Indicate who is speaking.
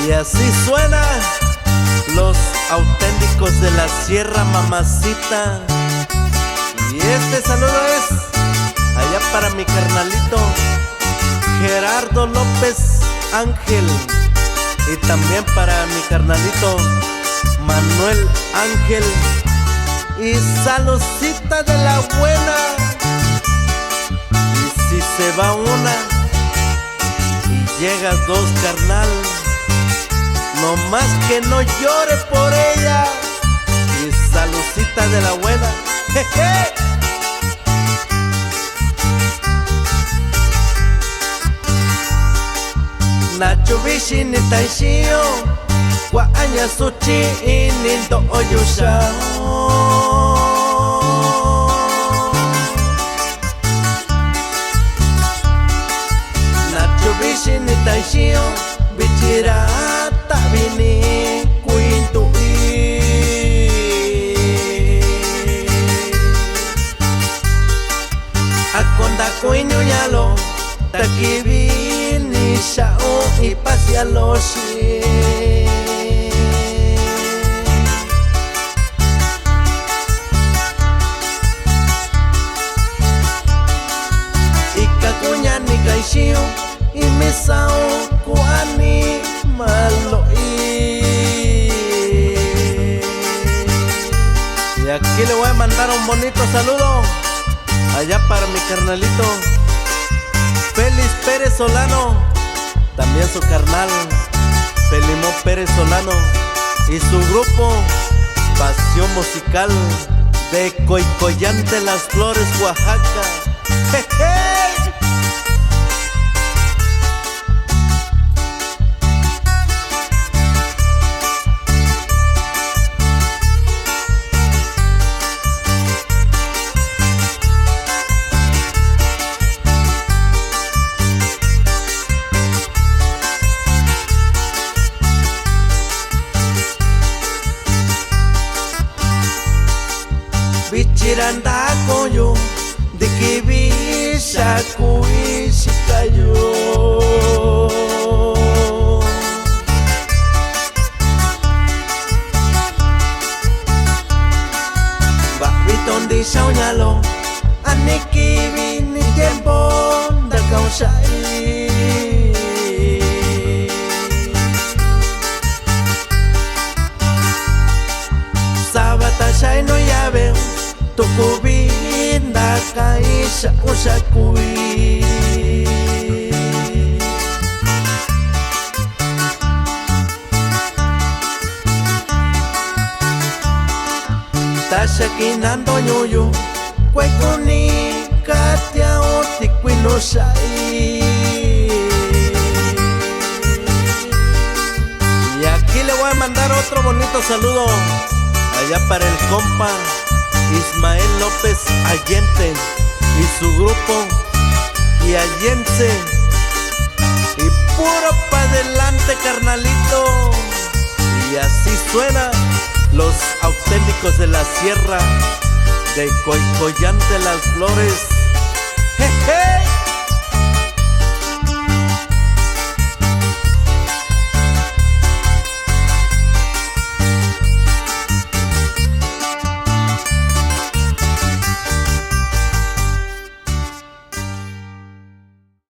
Speaker 1: Y así suena los auténticos de la sierra, mamacita. Y este saludo es allá para mi carnalito Gerardo López Ángel, y también para mi carnalito Manuel Ángel. Y saludcita de la buena. Y si se va una y llega dos, carnal, no más que no llore por ella. Y saludcita de la buena. Jeje. Nacho bishi ni taishio kwa anya suchi ini do oyusha. Nacho bishi ni taishio bichira tabini kuintu akonda kuinyo nyalo takibini shao y pasia loshi. Ikakunya ni kaishio y misao kuani maloi. Y aquí le voy a mandar un bonito saludo allá para mi carnalito Félix Pérez Solano, también su carnal Felimón Pérez Solano y su grupo Pasión Musical de Coicoyán de las Flores, Oaxaca. ¡Jeje! Bichiranda koyo de que bisha kuishikayo. Babiton di shaonyalo aniki vini tiempo da kausai. Sabata shai no yabe tukubinda kaisha ushakui. Tasha kinando nyuyu kwekuni katia otikwino shai. Y aquí le voy a mandar otro bonito saludo allá para el compa Ismael López Allente y su grupo y Allense. Y puro pa' adelante, carnalito. Y así suena los auténticos de la sierra de Coicoyán de las Flores. ¡Jeje!